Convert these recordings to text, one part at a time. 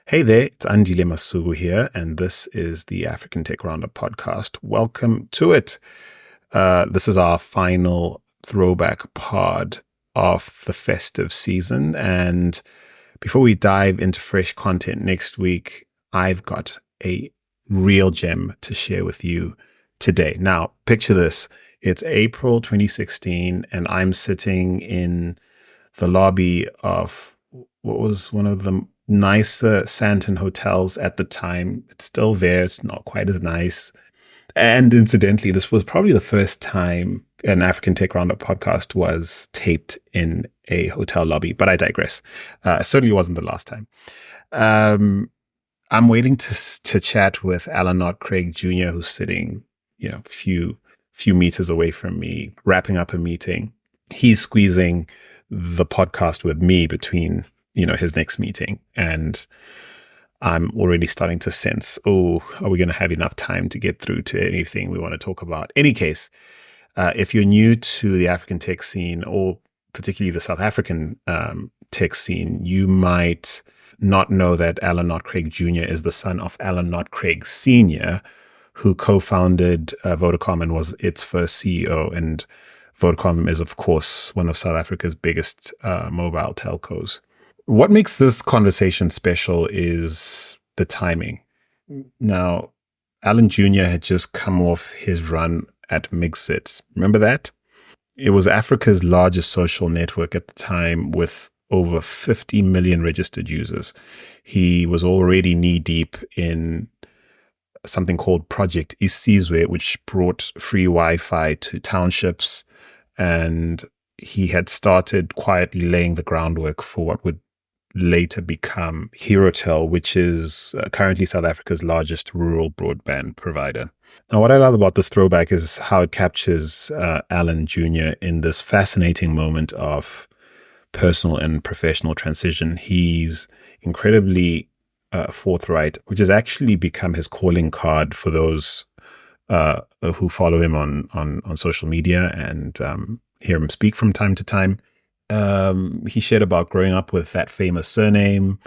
Hey there, it's Andile Masuku here, and this is the African Tech Roundup podcast. Welcome to it. This is our final throwback pod of the festive season. And before we dive into fresh content next week, I've got a real gem to share with you today. Now, picture this. It's April 2016, and I'm sitting in the lobby of what was one of the nicer Santon hotels at the time. It's still there. It's not quite as nice. And incidentally, this was probably the first time an African Tech Roundup podcast was taped in a hotel lobby, but I digress. It certainly wasn't the last time. I'm waiting to chat with Alan Knott-Craig Jr., who's sitting, a few meters away from me, wrapping up a meeting. He's squeezing the podcast with me between his next meeting. And I'm already starting to sense, are we going to have enough time to get through to anything we want to talk about? Any case, if you're new to the African tech scene, or particularly the South African tech scene, you might not know that Alan Knott-Craig Jr. is the son of Alan Knott-Craig Sr., who co-founded Vodacom and was its first CEO. And Vodacom is, of course, one of South Africa's biggest mobile telcos. What makes this conversation special is the timing. Now, Alan Jr. had just come off his run at Mxit. Remember that? It was Africa's largest social network at the time, with over 50 million registered users. He was already knee-deep in something called Project Isizwe, which brought free Wi-Fi to townships, and he had started quietly laying the groundwork for what would later become Herotel, which is currently South Africa's largest rural broadband provider. Now, what I love about this throwback is how it captures Alan Jr. in this fascinating moment of personal and professional transition. He's incredibly forthright, which has actually become his calling card for those who follow him on social media and hear him speak from time to time. He shared about growing up with that famous surname,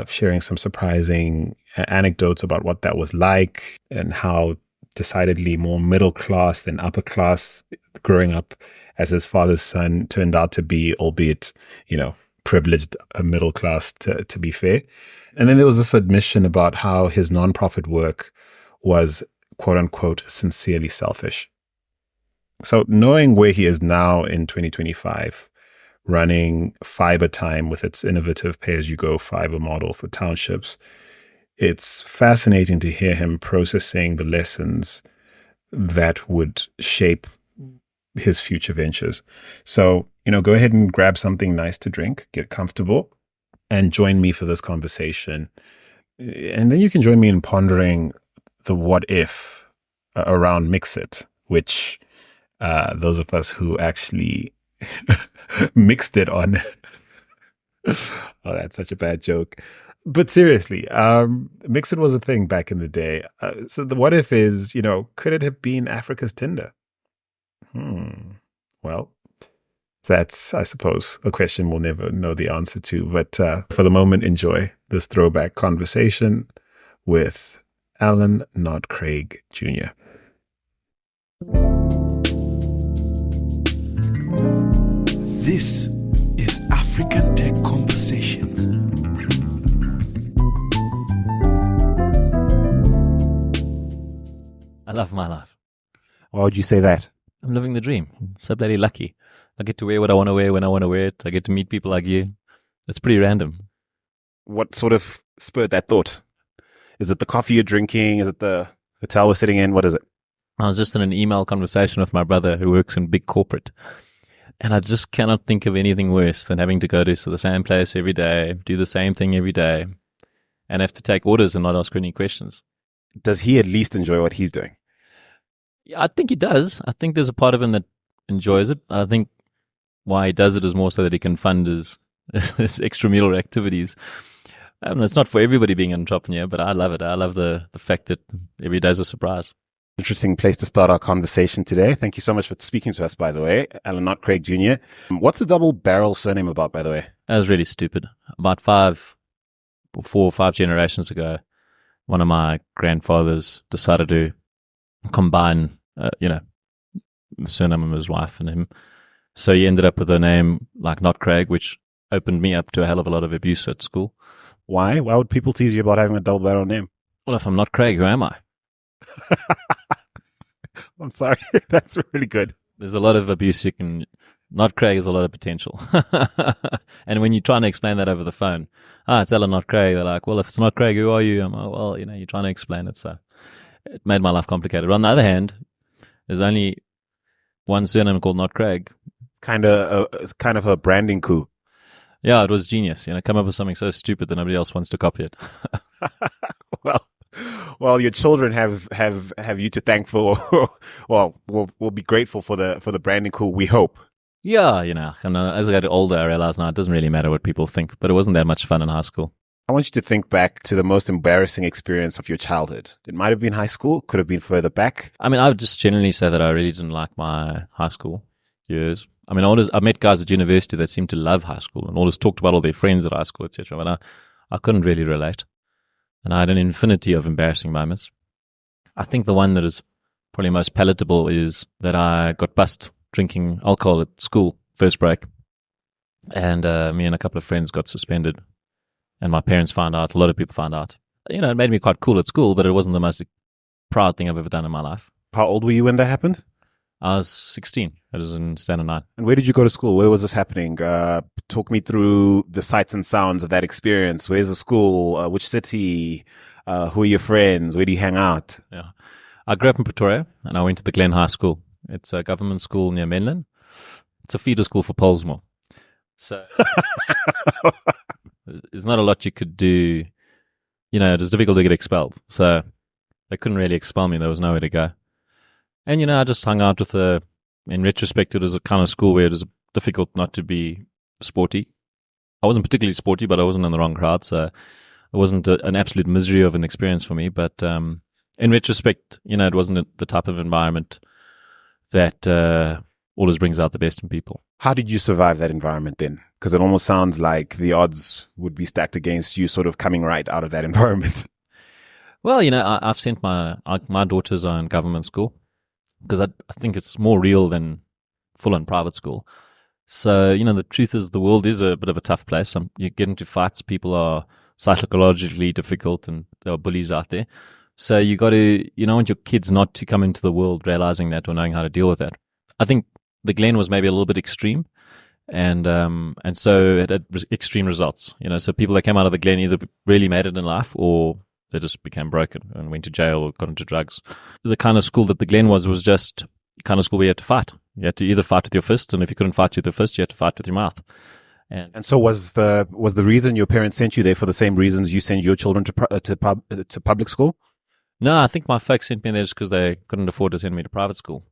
sharing some surprising anecdotes about what that was like, and how decidedly more middle class than upper class growing up as his father's son turned out to be, albeit, privileged middle class to be fair. And then there was this admission about how his nonprofit work was, quote unquote, sincerely selfish. So knowing where he is now in 2025, running Fiber Time with its innovative pay-as-you-go fiber model for townships, it's fascinating to hear him processing the lessons that would shape his future ventures. So, go ahead and grab something nice to drink, get comfortable, and join me for this conversation. And then you can join me in pondering the what if around Mxit, which those of us who actually mixed it on. Oh, that's such a bad joke. But seriously, Mxit was a thing back in the day. So the what if is, could it have been Africa's Tinder? Well, that's, I suppose, a question we'll never know the answer to. But for the moment, enjoy this throwback conversation with Alan Knott-Craig Jr. This is African Tech Conversations. I love my life. Why would you say that? I'm living the dream. I'm so bloody lucky. I get to wear what I want to wear when I want to wear it. I get to meet people like you. It's pretty random. What sort of spurred that thought? Is it the coffee you're drinking? Is it the hotel we're sitting in? What is it? I was just in an email conversation with my brother who works in big corporate. And I just cannot think of anything worse than having to go to the same place every day, do the same thing every day, and have to take orders and not ask any questions. Does he at least enjoy what he's doing? Yeah, I think he does. I think there's a part of him that enjoys it. I think why he does it is more so that he can fund his extramural activities. It's not for everybody being an entrepreneur, but I love it. I love the fact that every day is a surprise. Interesting place to start our conversation today. Thank you so much for speaking to us, by the way. Alan Knott-Craig Jr. What's the double barrel surname about, by the way? That was really stupid. About 5 4 or 5 generations ago, one of my grandfathers decided to combine, the surname of his wife and him. So he ended up with a name like Knott-Craig, which opened me up to a hell of a lot of abuse at school. Why? Why would people tease you about having a double barrel name? Well, if I'm not Craig, who am I? I'm sorry. That's really good. There's a lot of abuse you can. Not Craig has a lot of potential. And when you're trying to explain that over the phone, it's Ella, not Craig. They're like, well, if it's not Craig, who are you? I'm like, well, you're trying to explain it. So it made my life complicated. But on the other hand, there's only one surname called Not Craig. It's kind of a branding coup. Yeah, it was genius. Come up with something so stupid that nobody else wants to copy it. Well, your children have you to thank for. Well, we'll be grateful for the branding coup. We hope. Yeah, and as I got older, I realized now it doesn't really matter what people think, but it wasn't that much fun in high school. I want you to think back to the most embarrassing experience of your childhood. It might have been high school, could have been further back. I mean, I would just generally say that I really didn't like my high school years. I mean, I met guys at university that seemed to love high school and always talked about all their friends at high school, etc. But I couldn't really relate. And I had an infinity of embarrassing moments. I think the one that is probably most palatable is that I got busted drinking alcohol at school, first break. And me and a couple of friends got suspended. And my parents found out. A lot of people found out. It made me quite cool at school, but it wasn't the most proud thing I've ever done in my life. How old were you when that happened? I was 16. I was in standard 9. And where did you go to school? Where was this happening? Talk me through the sights and sounds of that experience. Where's the school? Which city? Who are your friends? Where do you hang out? Yeah, I grew up in Pretoria, and I went to the Glen High School. It's a government school near Menlyn. It's a feeder school for Pollsmoor. So there's not a lot you could do. It was difficult to get expelled. So they couldn't really expel me. There was nowhere to go. And, I just hung out with in retrospect, it was a kind of school where it was difficult not to be sporty. I wasn't particularly sporty, but I wasn't in the wrong crowd. So it wasn't an absolute misery of an experience for me. But in retrospect, it wasn't the type of environment that always brings out the best in people. How did you survive that environment then? Because it almost sounds like the odds would be stacked against you sort of coming right out of that environment. Well, I've sent my daughters in government school because I think it's more real than full-on private school. So, the truth is the world is a bit of a tough place. You get into fights, people are psychologically difficult and there are bullies out there. So you got to, want your kids not to come into the world realizing that or knowing how to deal with that. I think the Glen was maybe a little bit extreme, and so it had extreme results. So people that came out of the Glen either really made it in life or they just became broken and went to jail or got into drugs. The kind of school that the Glen was just the kind of school where you had to fight. You had to either fight with your fist, and if you couldn't fight with your fist, you had to fight with your mouth. And so was the reason your parents sent you there for the same reasons you send your children to public school? No, I think my folks sent me there just because they couldn't afford to send me to private school.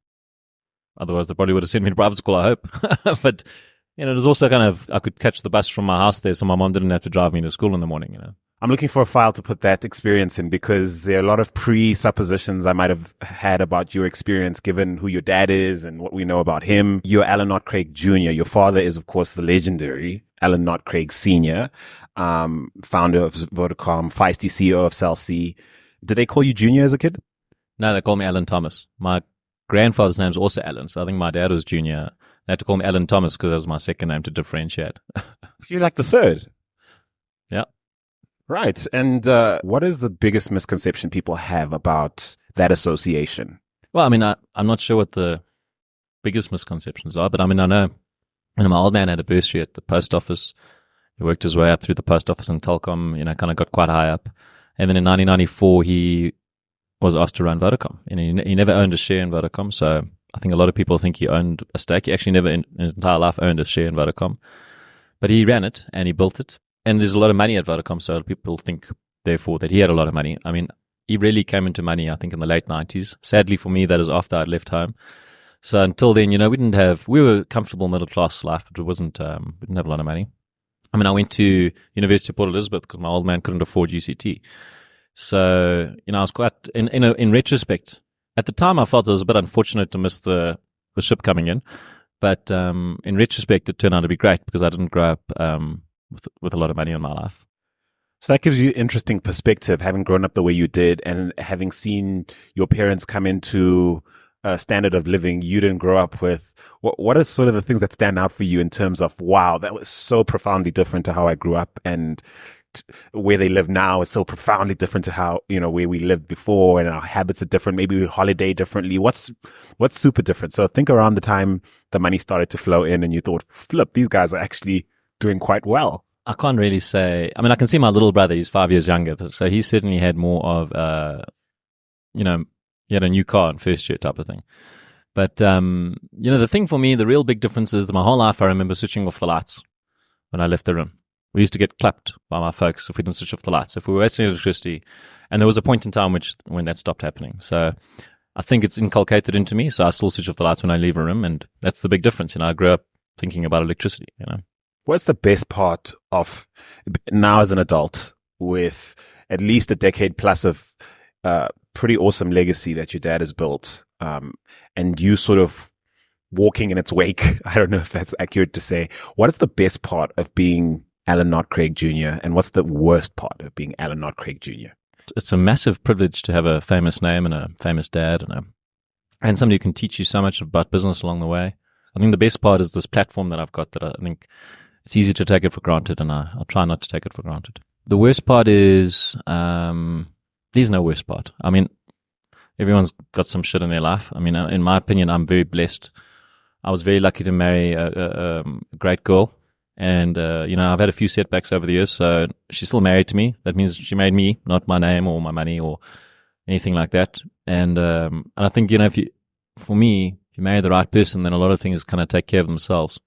Otherwise, they probably would have sent me to private school, I hope. But, it was also kind of, I could catch the bus from my house there, so my mom didn't have to drive me to school in the morning, I'm looking for a file to put that experience in because there are a lot of presuppositions I might have had about your experience given who your dad is and what we know about him. You're Alan Knott-Craig Jr. Your father is, of course, the legendary Alan Knott-Craig Sr., founder of Vodacom, feisty CEO of Cell C. Did they call you Junior as a kid? No, they called me Alan Thomas. My grandfather's name is also Alan, so I think my dad was Junior. They had to call me Alan Thomas because that was my second name to differentiate. You're like the third. Yeah. Right. And what is the biggest misconception people have about that association? Well, I mean, I'm not sure what the biggest misconceptions are, but I mean, I know my old man had a bursary at the post office. He worked his way up through the post office and telecom, kind of got quite high up. And then in 1994, he was asked to run Vodacom. And he never owned a share in Vodacom, so I think a lot of people think he owned a stake. He actually never in his entire life owned a share in Vodacom. But he ran it and he built it. And there's a lot of money at Vodacom, so people think, therefore, that he had a lot of money. I mean, he really came into money, I think, in the late 90s. Sadly for me, that is after I'd left home. So until then, we were comfortable middle-class life, but we didn't have a lot of money. I mean, I went to University of Port Elizabeth because my old man couldn't afford UCT. So, I was quite, in retrospect, at the time I felt it was a bit unfortunate to miss the ship coming in. But in retrospect, it turned out to be great because I didn't grow up with a lot of money in my life. So that gives you interesting perspective, having grown up the way you did and having seen your parents come into a standard of living you didn't grow up with. What are sort of the things that stand out for you in terms of, wow, that was so profoundly different to how I grew up, and where they live now is so profoundly different to how, where we lived before, and our habits are different. Maybe we holiday differently. What's super different? So think around the time the money started to flow in and you thought, flip, these guys are actually doing quite well. I can't really say. I mean, I can see my little brother. He's 5 years younger, so he certainly had more of, he had a new car in first year type of thing. But the thing for me, the real big difference is that my whole life I remember switching off the lights when I left the room. We used to get clapped by my folks if we didn't switch off the lights, if we were wasting electricity. And there was a point in time when that stopped happening. So I think it's inculcated into me. So I still switch off the lights when I leave a room, and that's the big difference. I grew up thinking about electricity. What's the best part of now as an adult with at least a decade plus of pretty awesome legacy that your dad has built, and you sort of walking in its wake? I don't know if that's accurate to say. What is the best part of being Alan Knott-Craig Jr., and what's the worst part of being Alan Knott-Craig Jr.? It's a massive privilege to have a famous name and a famous dad and somebody who can teach you so much about business along the way. I think the best part is this platform that I've got, that I think it's easy to take it for granted, and I'll try not to take it for granted. The worst part is, there's no worst part. I mean, everyone's got some shit in their life. I mean, in my opinion, I'm very blessed. I was very lucky to marry a great girl. And, I've had a few setbacks over the years, so she's still married to me. That means she made me, not my name or my money or anything like that. And I think, if you marry the right person, then a lot of things kind of take care of themselves.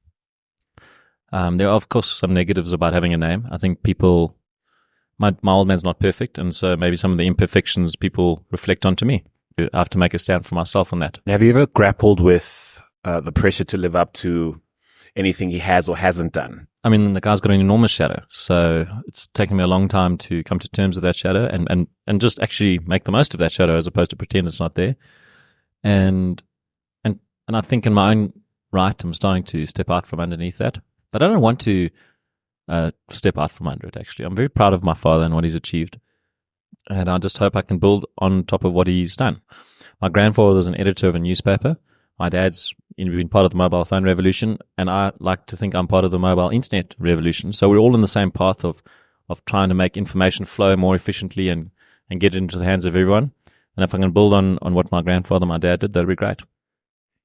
There are, of course, some negatives about having a name. I think my old man's not perfect, and so maybe some of the imperfections people reflect onto me. I have to make a stand for myself on that. Have you ever grappled with the pressure to live up to anything he has or hasn't done? I mean, the guy's got an enormous shadow, so it's taken me a long time to come to terms with that shadow and just actually make the most of that shadow as opposed to pretend it's not there. And I think in my own right, I'm starting to step out from underneath that. But I don't want to step out from under it, actually. I'm very proud of my father and what he's achieved. And I just hope I can build on top of what he's done. My grandfather was an editor of a newspaper. My dad's been part of the mobile phone revolution, and I like to think I'm part of the mobile internet revolution. So we're all in the same path of trying to make information flow more efficiently and get it into the hands of everyone. And if I can build on what my grandfather, my dad did, that'd be great.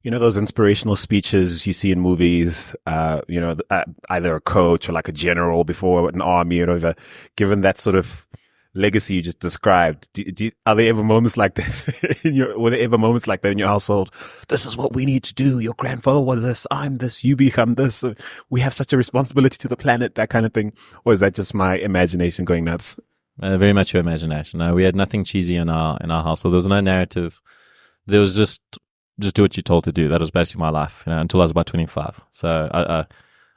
Those inspirational speeches you see in movies, either a coach or like a general before an army, given that sort of legacy you just described, are there ever moments like that? Were there ever moments like that in your household? This is what we need to do. Your grandfather was this. I'm this. You become this. We have such a responsibility to the planet, that kind of thing. Or is that just my imagination going nuts? Very much your imagination. No, we had nothing cheesy in our household. There was no narrative. There was just do what you're told to do. That was basically my life, until I was about 25. So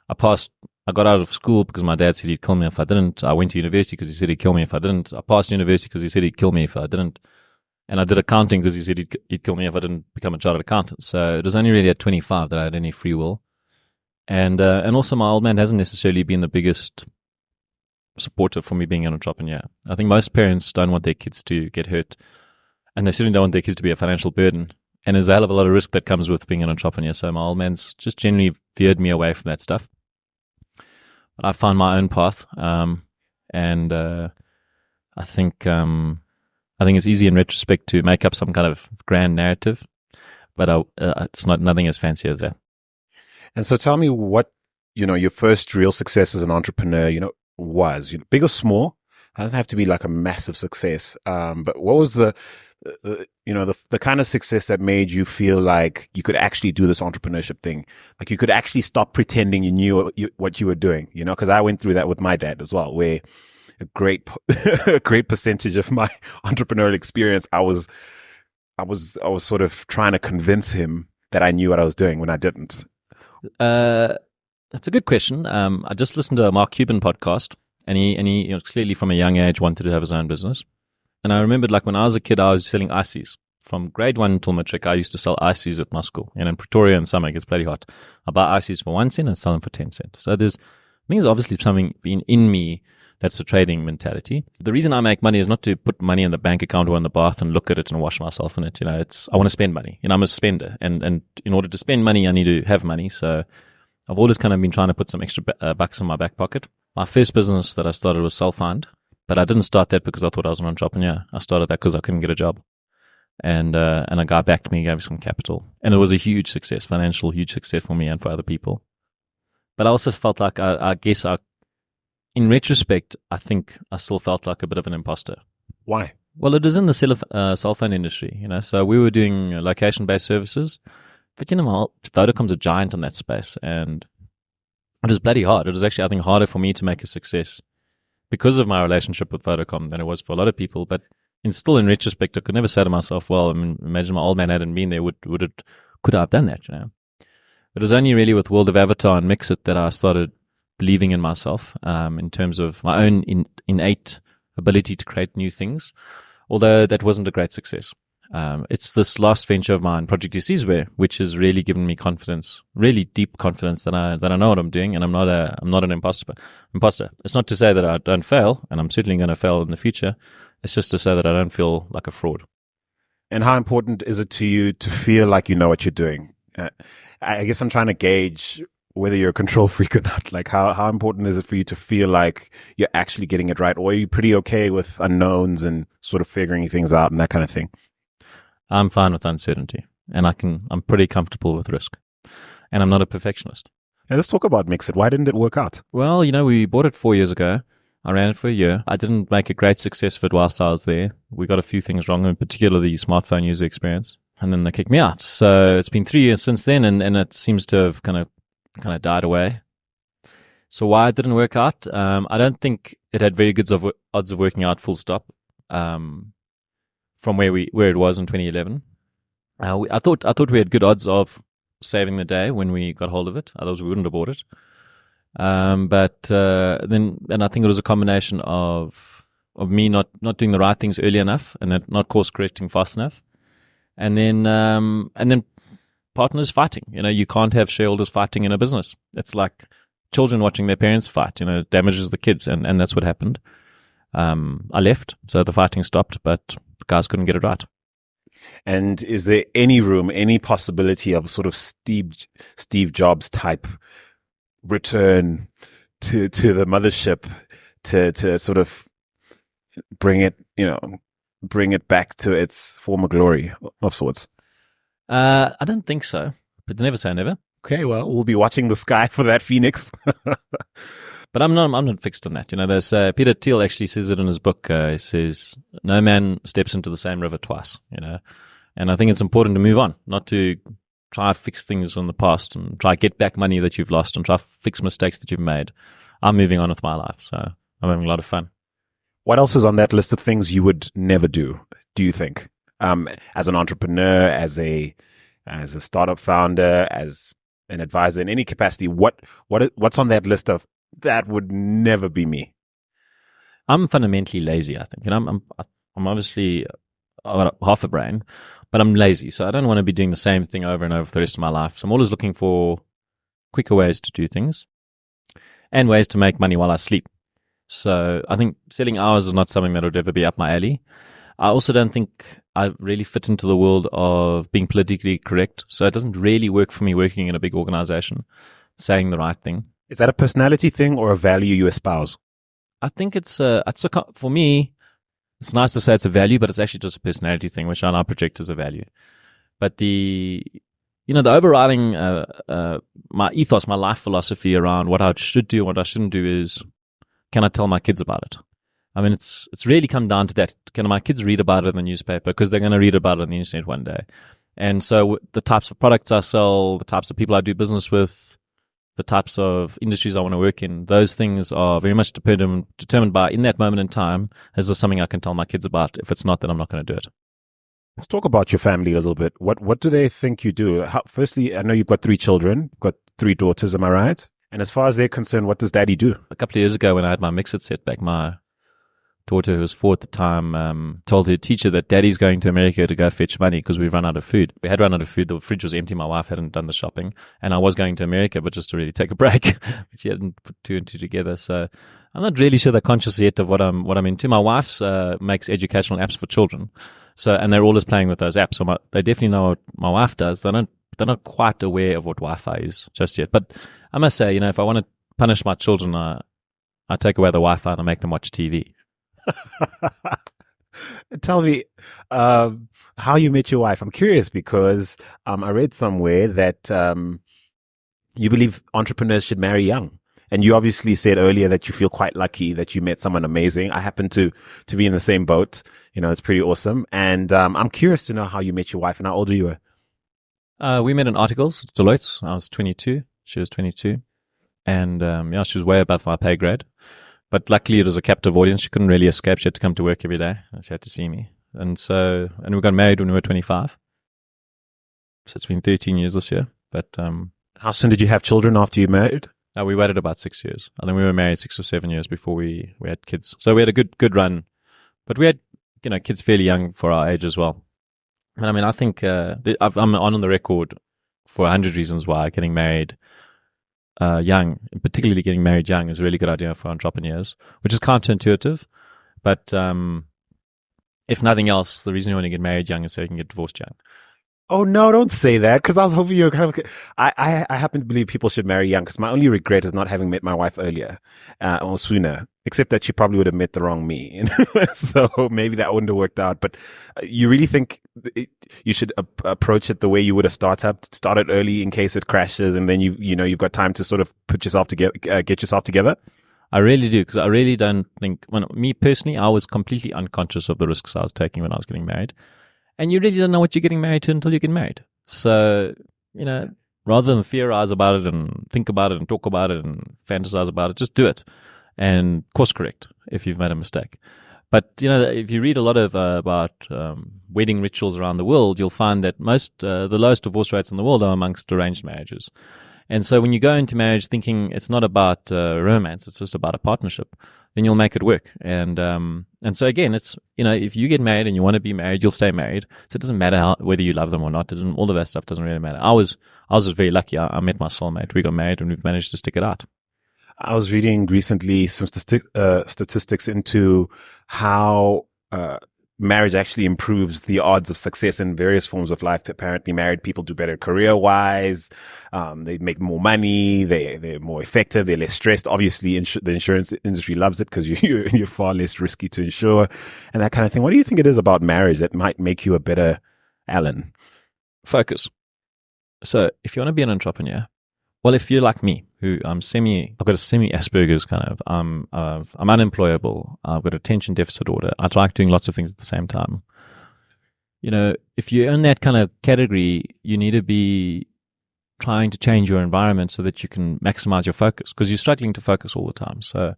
I got out of school because my dad said he'd kill me if I didn't. I went to university because he said he'd kill me if I didn't. I passed university because he said he'd kill me if I didn't. And I did accounting because he said he'd kill me if I didn't become a chartered accountant. So it was only really at 25 that I had any free will. And also my old man hasn't necessarily been the biggest supporter for me being an entrepreneur. I think most parents don't want their kids to get hurt, and they certainly don't want their kids to be a financial burden. And there's a hell of a lot of risk that comes with being an entrepreneur. So my old man's just generally veered me away from that stuff. But I found my own path, and I think it's easy in retrospect to make up some kind of grand narrative, but it's nothing as fancy as that. And so, tell me what your first real success as an entrepreneur, was. Big or small? It doesn't have to be like a massive success. But what was the kind of success that made you feel like you could actually do this entrepreneurship thing? Like you could actually stop pretending you knew what you were doing, because I went through that with my dad as well, where a great percentage of my entrepreneurial experience, I was sort of trying to convince him that I knew what I was doing when I didn't. That's a good question. I just listened to a Mark Cuban podcast, and he clearly from a young age wanted to have his own business. And I remembered, like, when I was a kid, I was selling ices. From grade 1 until Mxit, I used to sell ices at my school. And in Pretoria in summer, it gets bloody hot. I buy ices for 1 cent and sell them for 10 cents. So there's obviously something in me That's a trading mentality. The reason I make money is not to put money in the bank account or in the bath and look at it and wash myself in it. I want to spend money. I'm a spender. And in order to spend money, I need to have money. So I've always kind of been trying to put some extra bucks in my back pocket. My first business that I started was self-find, but I didn't start that because I thought I was an entrepreneur. I started that because I couldn't get a job. And a guy backed me, gave me some capital. And it was a huge success, huge success for me and for other people. But I also felt like, in retrospect, I think I still felt like a bit of an imposter. Why? Well, it is in the cell phone industry, so we were doing location-based services. But, Vodacom's a giant in that space. And it was bloody hard. It was actually, I think, harder for me to make a success because of my relationship with Vodacom than it was for a lot of people. But still, in retrospect, I could never say to myself, well, imagine my old man hadn't been there. Could I have done that, It was only really with World of Avatar and Mxit that I started believing in myself in terms of my own innate ability to create new things, although that wasn't a great success. It's this last venture of mine, Project Isizwe, which has really given me confidence, really deep confidence that I know what I'm doing, and I'm not an imposter. It's not to say that I don't fail, and I'm certainly going to fail in the future. It's just to say that I don't feel like a fraud. And how important is it to you to feel like you know what you're doing? I guess I'm trying to gauge whether you're a control freak or not. Like, how important is it for you to feel like you're actually getting it right? Or are you pretty okay with unknowns and sort of figuring things out and that kind of thing? I'm fine with uncertainty, and I'm pretty comfortable with risk. And I'm not a perfectionist. Now, let's talk about Mxit. Why didn't it work out? Well, we bought it 4 years ago. I ran it for a year. I didn't make a great success of it whilst I was there. We got a few things wrong, in particular the smartphone user experience. And then they kicked me out. So it's been 3 years since then, and it seems to have kind of died away. So why it didn't work out? I don't think it had very good odds of working out, full stop, from where it was in 2011. I thought we had good odds of saving the day when we got hold of it. Otherwise, we wouldn't have bought it. But then I think it was a combination of me not doing the right things early enough and then not course correcting fast enough. And then partners fighting. You can't have shareholders fighting in a business. It's like children watching their parents fight. It damages the kids, and that's what happened. I left, so the fighting stopped, but the guys couldn't get it right. And is there any room, any possibility of sort of Steve Jobs type return to the mothership to sort of bring it back to its former glory of sorts? I don't think so, but never say never. Okay, well, we'll be watching the sky for that phoenix. But I'm not fixed on that. There's Peter Thiel actually says it in his book. He says, no man steps into the same river twice, And I think it's important to move on, not to try to fix things from the past and try to get back money that you've lost and try to fix mistakes that you've made. I'm moving on with my life, so I'm having a lot of fun. What else is on that list of things you would never do you think? As an entrepreneur, as a startup founder, as an advisor in any capacity, what's on that list of that would never be me? I'm fundamentally lazy, I think. I'm obviously I've got half a brain, but I'm lazy, so I don't want to be doing the same thing over and over for the rest of my life. So I'm always looking for quicker ways to do things and ways to make money while I sleep. So I think selling hours is not something that would ever be up my alley. I also don't think I really fit into the world of being politically correct. So it doesn't really work for me working in a big organization, saying the right thing. Is that a personality thing or a value you espouse? I think for me, it's nice to say it's a value, but it's actually just a personality thing, which I now project as a value. But the overriding, my ethos, my life philosophy around what I should do and what I shouldn't do is, can I tell my kids about it? I mean, it's really come down to that. Can my kids read about it in the newspaper? Because they're going to read about it on the internet one day. And so the types of products I sell, the types of people I do business with, the types of industries I want to work in, those things are very much determined by, in that moment in time, is there something I can tell my kids about? If it's not, then I'm not going to do it. Let's talk about your family a little bit. What do they think you do? Firstly, I know you've got 3 children, you've got 3 daughters, am I right? And as far as they're concerned, what does daddy do? A couple of years ago when I had my Mxit setback, my daughter, who was 4 at the time, told her teacher that daddy's going to America to go fetch money because we've run out of food. We had run out of food. The fridge was empty. My wife hadn't done the shopping. And I was going to America, but just to really take a break. But she hadn't put 2 and 2 together. So I'm not really sure they're conscious yet of what I'm into. My wife's makes educational apps for children, so and they're always playing with those apps. So they definitely know what my wife does. They're not quite aware of what Wi-Fi is just yet. But I must say, if I want to punish my children, I take away the Wi-Fi and I make them watch TV. Tell me how you met your wife. I'm curious because I read somewhere that you believe entrepreneurs should marry young. And you obviously said earlier that you feel quite lucky that you met someone amazing. I happen to be in the same boat. It's pretty awesome. And I'm curious to know how you met your wife and how old are you? We met in articles, Deloitte. I was 22. She was 22. And she was way above my pay grade. But luckily it was a captive audience. She couldn't really escape. She had to come to work every day. She had to see me. And we got married when we were 25. So it's been 13 years this year. But how soon did you have children after you married? We waited about 6 years. I think we were married 6 or 7 years before we had kids. So we had a good run. But we had, kids fairly young for our age as well. But I mean, I think I'm on the record for 100 reasons why getting married young, particularly getting married young, is a really good idea for entrepreneurs, which is counterintuitive. But if nothing else, the reason you want to get married young is so you can get divorced young. Oh, no, don't say that, because I was hoping you were kind of... I happen to believe people should marry young, because my only regret is not having met my wife earlier or sooner, except that she probably would have met the wrong me. So maybe that wouldn't have worked out. But you really think you should approach it the way you would a startup, start it early in case it crashes, and then you've got time to sort of put yourself together, get yourself together? I really do, because I really don't think... me personally, I was completely unconscious of the risks I was taking when I was getting married. And you really don't know what you're getting married to until you get married. So, rather than theorize about it and think about it and talk about it and fantasize about it, just do it and course correct if you've made a mistake. But, if you read a lot of about wedding rituals around the world, you'll find that the lowest divorce rates in the world are amongst arranged marriages. And so when you go into marriage thinking it's not about romance, it's just about a partnership, then you'll make it work. And so again, it's, if you get married and you want to be married, you'll stay married. So it doesn't matter whether you love them or not. All of that stuff doesn't really matter. I was just very lucky. I met my soulmate. We got married and we've managed to stick it out. I was reading recently some statistics into how marriage actually improves the odds of success in various forms of life. Apparently, married people do better career-wise. They make more money. They're more effective. They're less stressed. Obviously, the insurance industry loves it because you're far less risky to insure and that kind of thing. What do you think it is about marriage that might make you a better Alan? Focus. So if you want to be an entrepreneur, well, if you're like me, I've got a semi-Asperger's kind of, I'm unemployable, I've got attention deficit order, I like doing lots of things at the same time. If you're in that kind of category, you need to be trying to change your environment so that you can maximize your focus, because you're struggling to focus all the time. So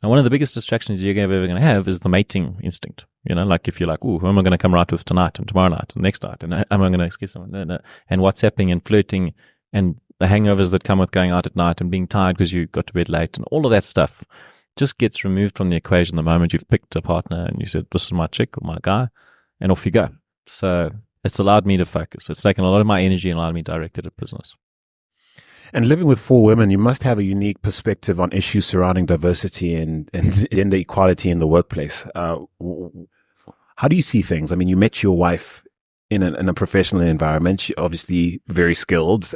now one of the biggest distractions you're ever going to have is the mating instinct. Like if you're like, ooh, who am I going to come right with tonight and tomorrow night and next night? And am I going to kiss someone? And WhatsApping and flirting and the hangovers that come with going out at night and being tired because you got to bed late and all of that stuff just gets removed from the equation the moment you've picked a partner and you said, this is my chick or my guy, and off you go. So it's allowed me to focus. It's taken a lot of my energy and allowed me to direct it at business. And living with 4 women, you must have a unique perspective on issues surrounding diversity and gender equality in the workplace. How do you see things? I mean, you met your wife in a professional environment. She obviously very skilled,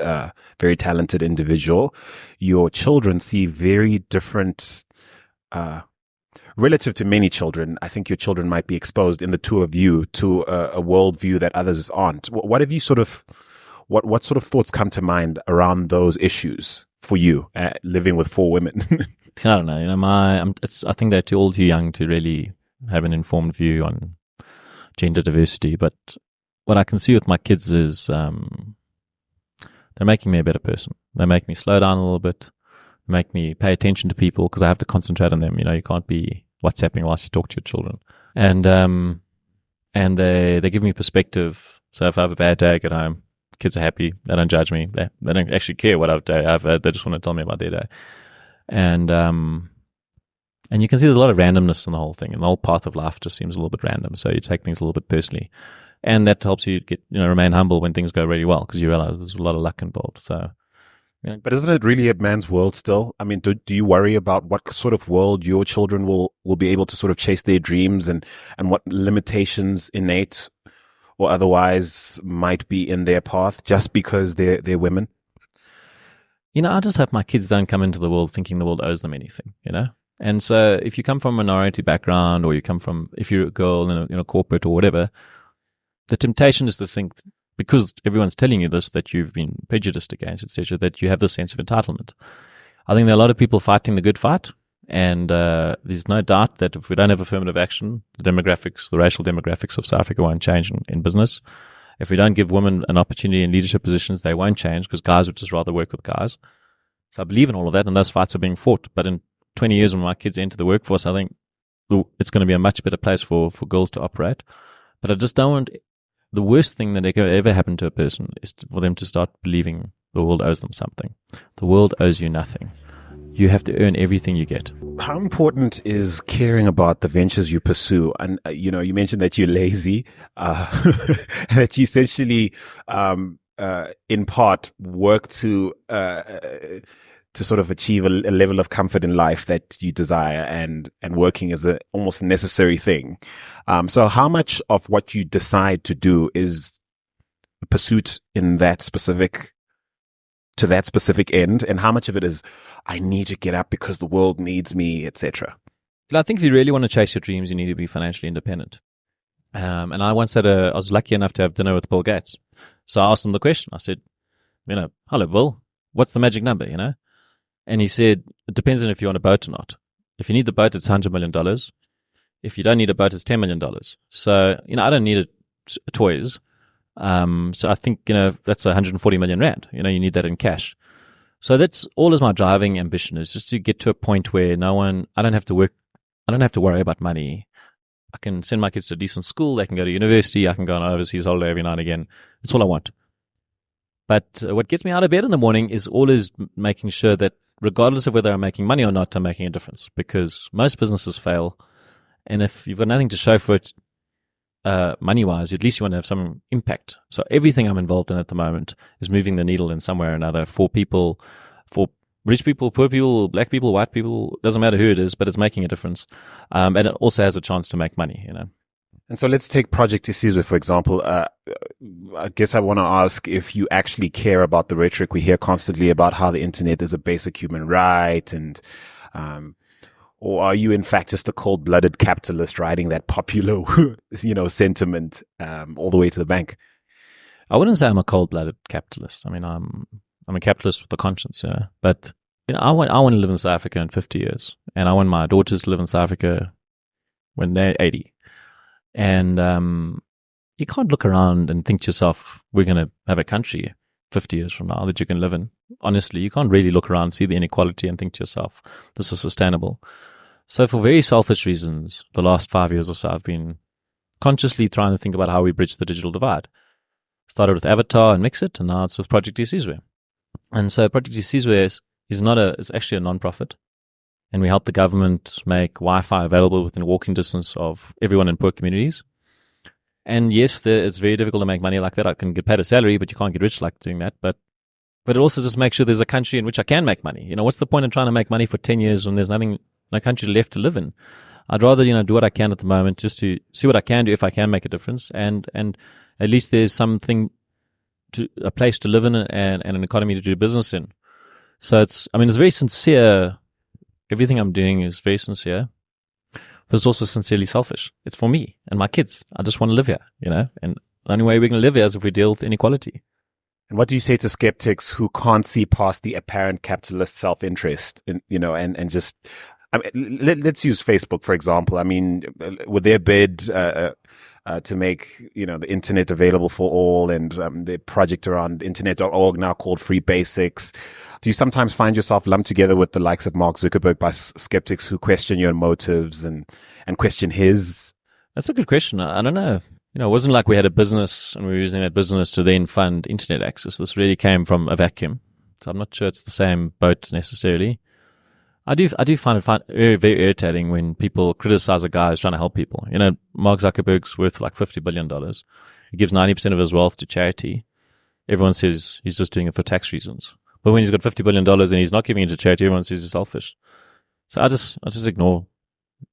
very talented individual. Your children see very different, relative to many children. I think your children might be exposed in the two of you to a worldview that others aren't. What have you what sort of thoughts come to mind around those issues for you, living with 4 women? I don't know. I think they're too young to really have an informed view on gender diversity, but what I can see with my kids is they're making me a better person. They make me slow down a little bit, make me pay attention to people because I have to concentrate on them. You can't be WhatsApping whilst you talk to your children. And they give me perspective. So if I have a bad day, I get home, kids are happy. They don't judge me. They don't actually care what I've had. They just want to tell me about their day. And you can see there's a lot of randomness in the whole thing, and the whole path of life just seems a little bit random. So you take things a little bit personally. And that helps you remain humble when things go really well, because you realize there's a lot of luck involved. So, But isn't it really a man's world still? I mean, do you worry about what sort of world your children will be able to sort of chase their dreams, and what limitations, innate or otherwise, might be in their path just because they're women? I just hope my kids don't come into the world thinking the world owes them anything, And so if you come from a minority background, or if you're a girl in a corporate or whatever, the temptation is to think, because everyone's telling you this, that you've been prejudiced against, etc., that you have this sense of entitlement. I think there are a lot of people fighting the good fight, and there's no doubt that if we don't have affirmative action, the racial demographics of South Africa won't change in business. If we don't give women an opportunity in leadership positions, they won't change, because guys would just rather work with guys. So I believe in all of that, and those fights are being fought. But in 20 years, when my kids enter the workforce, I think it's going to be a much better place for girls to operate. But I just don't want the worst thing that could ever happen to a person is for them to start believing the world owes them something. The world owes you nothing. You have to earn everything you get. How important is caring about the ventures you pursue? And, you mentioned that you're lazy, that you essentially, in part, work to sort of achieve a level of comfort in life that you desire, and working is a almost necessary thing. So how much of what you decide to do is a pursuit in that specific end, and how much of it is, I need to get up because the world needs me, etc.? I think if you really want to chase your dreams, you need to be financially independent. And I once I was lucky enough to have dinner with Bill Gates. So I asked him the question. I said, hello, Bill, what's the magic number, And he said, it depends on if you want a boat or not. If you need the boat, it's $100 million. If you don't need a boat, it's $10 million. So, I don't need toys. So I think, that's 140 million rand. You need that in cash. So that's all is my driving ambition, is just to get to a point where I don't have to work. I don't have to worry about money. I can send my kids to a decent school. They can go to university. I can go on an overseas holiday every now and again. That's all I want. But what gets me out of bed in the morning is always making sure that, regardless of whether I'm making money or not, I'm making a difference, because most businesses fail. And if you've got nothing to show for it, money-wise, at least you want to have some impact. So everything I'm involved in at the moment is moving the needle in some way or another for people, for rich people, poor people, black people, white people, doesn't matter who it is, but it's making a difference. And it also has a chance to make money, And so let's take Project Isizwe, for example. I guess I want to ask if you actually care about the rhetoric we hear constantly about how the internet is a basic human right, and or are you in fact just a cold-blooded capitalist riding that popular, sentiment all the way to the bank? I wouldn't say I'm a cold-blooded capitalist. I mean, I'm a capitalist with a conscience, But I want to live in South Africa in 50 years, and I want my daughters to live in South Africa when they're 80. And you can't look around and think to yourself, we're going to have a country 50 years from now that you can live in. Honestly, you can't really look around, see the inequality, and think to yourself, this is sustainable. So for very selfish reasons, the last 5 years or so, I've been consciously trying to think about how we bridge the digital divide. Started with Avatar and Mxit, and now it's with Project Isizwe. And so Project Isizwe is actually a non-profit. And we help the government make Wi-Fi available within walking distance of everyone in poor communities. And yes, it's very difficult to make money like that. I can get paid a salary, but you can't get rich like doing that. But it also just makes sure there's a country in which I can make money. What's the point in trying to make money for 10 years when there's no country left to live in? I'd rather, do what I can at the moment, just to see what I can do if I can make a difference. And at least there's something a place to live in, and an economy to do business in. So it's very sincere. Everything I'm doing is very sincere, but it's also sincerely selfish. It's for me and my kids. I just want to live here, and the only way we're going to live here is if we deal with inequality. And what do you say to skeptics who can't see past the apparent capitalist self-interest, and just, let's use Facebook, for example. With their bid to make, the internet available for all, and the project around internet.org now called Free Basics, do you sometimes find yourself lumped together with the likes of Mark Zuckerberg by skeptics who question your motives and question his? That's a good question. I don't know. It wasn't like we had a business and we were using that business to then fund internet access. This really came from a vacuum. So I'm not sure it's the same boat necessarily. I do find it very, very irritating when people criticize a guy who's trying to help people. Mark Zuckerberg's worth like $50 billion. He gives 90% of his wealth to charity. Everyone says he's just doing it for tax reasons. But when he's got $50 billion and he's not giving it to charity, everyone says he's selfish. So I just ignore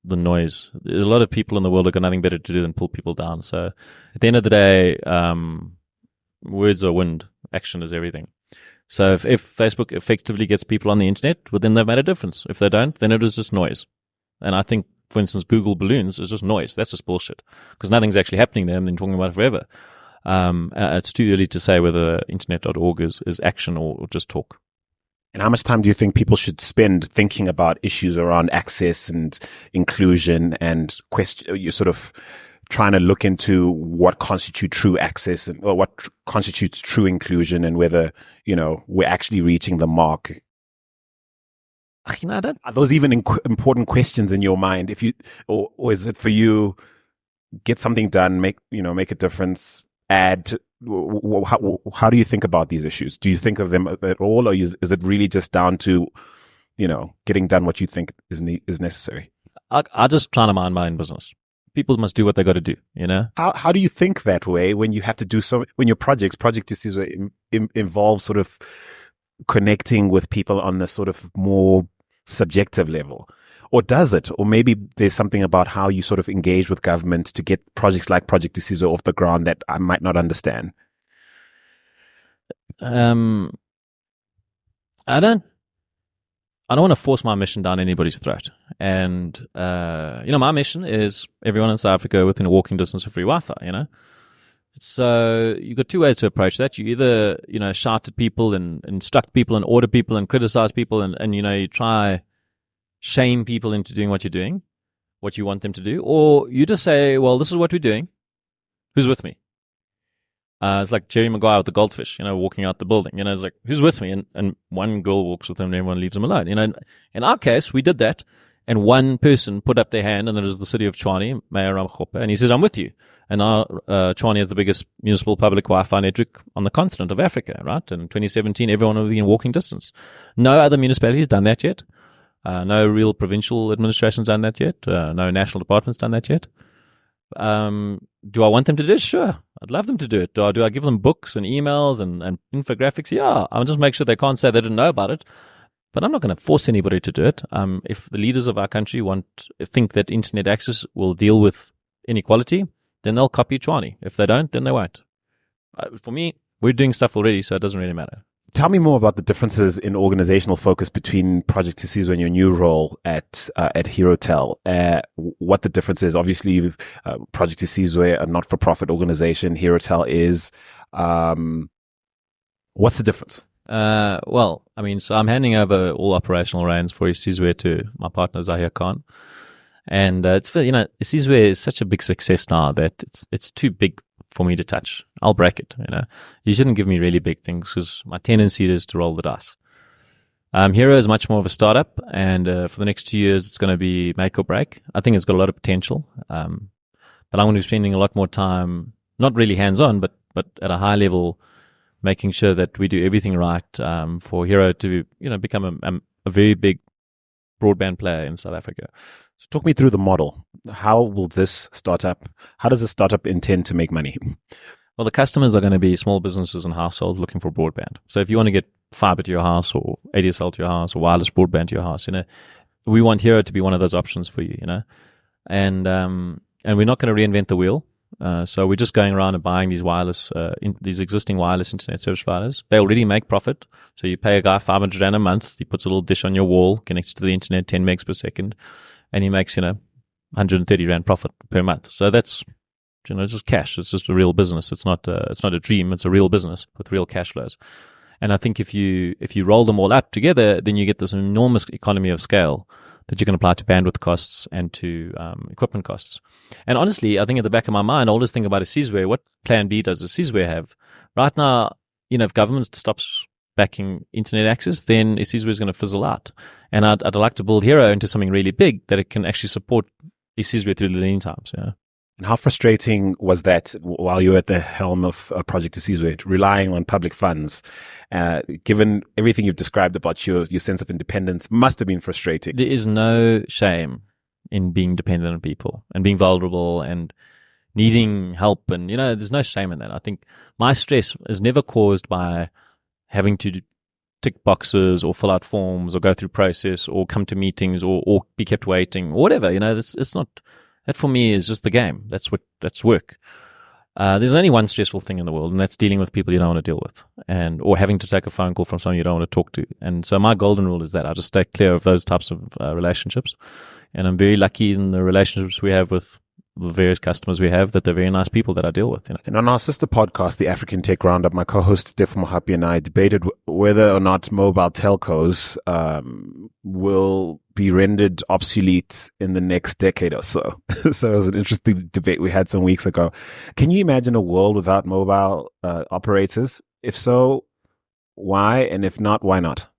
the noise. A lot of people in the world have got nothing better to do than pull people down. So at the end of the day, words are wind, action is everything. So if Facebook effectively gets people on the internet, well, then they've made a difference. If they don't, then it is just noise. And I think, for instance, Google balloons is just noise. That's just bullshit because nothing's actually happening there and they're talking about it forever. It's too early to say whether internet.org is action or just talk. And how much time do you think people should spend thinking about issues around access and inclusion and you sort of trying to look into what constitutes true access and what constitutes true inclusion and whether, we're actually reaching the mark? Are those even important questions in your mind? If you, or is it for you, get something done, make a difference, add? How do you think about these issues? Do you think of them at all, or is it really just down to, getting done what you think is necessary? I just try to mind my own business. People must do what they got to do, How do you think that way when you have to do when your project is involves sort of connecting with people on the sort of more subjective level? Or does it? Or maybe there's something about how you sort of engage with government to get projects like Project Deciso off the ground that I might not understand. I don't want to force my mission down anybody's throat. And, my mission is everyone in South Africa within a walking distance of free Wi-Fi, So you've got two ways to approach that. You either, shout at people and instruct people and order people and criticize people and you try shame people into doing what you're doing, what you want them to do, or you just say, well, this is what we're doing. Who's with me? It's like Jerry Maguire with the goldfish, walking out the building. It's like, who's with me? And one girl walks with him and everyone leaves him alone. In our case, we did that. And one person put up their hand, and it was the city of Tshwane, Mayor Ramkhopa, and he says, I'm with you. And our Tshwane is the biggest municipal public Wi-Fi network on the continent of Africa, right? And in 2017, everyone will be in walking distance. No other municipality's done that yet. No real provincial administration's done that yet. No national department's done that yet. Do I want them to do it? Sure. I'd love them to do it. Do I give them books and emails and infographics? Yeah. I'll just make sure they can't say they didn't know about it. But I'm not going to force anybody to do it. If the leaders of our country think that internet access will deal with inequality, then they'll copy Tshwane. If they don't, then they won't. For me, we're doing stuff already, so it doesn't really matter. Tell me more about the differences in organizational focus between Project Deciso and your new role at HeroTel. What the difference is? Obviously, Project Deciso, a not-for-profit organization. HeroTel is. What's the difference? So I'm handing over all operational reins for Isizwe to my partner Zahir Khan, and Isizwe is such a big success now that it's too big for me to touch. I'll break it. You shouldn't give me really big things because my tendency is to roll the dice. Hero is much more of a startup, and for the next 2 years, it's going to be make or break. I think it's got a lot of potential, but I'm going to be spending a lot more time, not really hands-on, but at a high level, making sure that we do everything right for Hero to become a very big broadband player in South Africa. So talk me through the model. How does this startup intend to make money? Well, the customers are going to be small businesses and households looking for broadband. So if you want to get fiber to your house or ADSL to your house or wireless broadband to your house, we want Hero to be one of those options for you, and we're not going to reinvent the wheel. So we're just going around and buying these existing wireless internet service providers. They already make profit. So you pay a guy 500 Rand a month. He puts a little dish on your wall, connects to the internet, 10 megs per second, and he makes, 130 Rand profit per month. So that's, it's just cash. It's just a real business. It's not a dream. It's a real business with real cash flows. And I think if you roll them all up together, then you get this enormous economy of scale that you can apply to bandwidth costs and to equipment costs. And honestly, I think at the back of my mind, I always think about Isizwe. What plan B does Isizwe have? Right now, if government stops backing internet access, then Isizwe is going to fizzle out. And I'd like to build Hero into something really big that it can actually support Isizwe through the lean times. Yeah. And how frustrating was that while you were at the helm of Project Isizwe, relying on public funds? Given everything you've described about your sense of independence, must have been frustrating. There is no shame in being dependent on people and being vulnerable and needing help. And, there's no shame in that. I think my stress is never caused by having to tick boxes or fill out forms or go through process or come to meetings or be kept waiting or whatever. It's not, that for me is just the game. That's work. There's only one stressful thing in the world, and that's dealing with people you don't want to deal with, or having to take a phone call from someone you don't want to talk to. And so my golden rule is that I just stay clear of those types of relationships. And I'm very lucky in the relationships we have with the various customers we have, that they're very nice people that I deal with. And on our sister podcast, the African Tech Roundup, my co-host Def Mohapi and I debated whether or not mobile telcos will be rendered obsolete in the next decade or so. So it was an interesting debate we had some weeks ago. Can you imagine a world without mobile operators? If so, why? And if not, why not?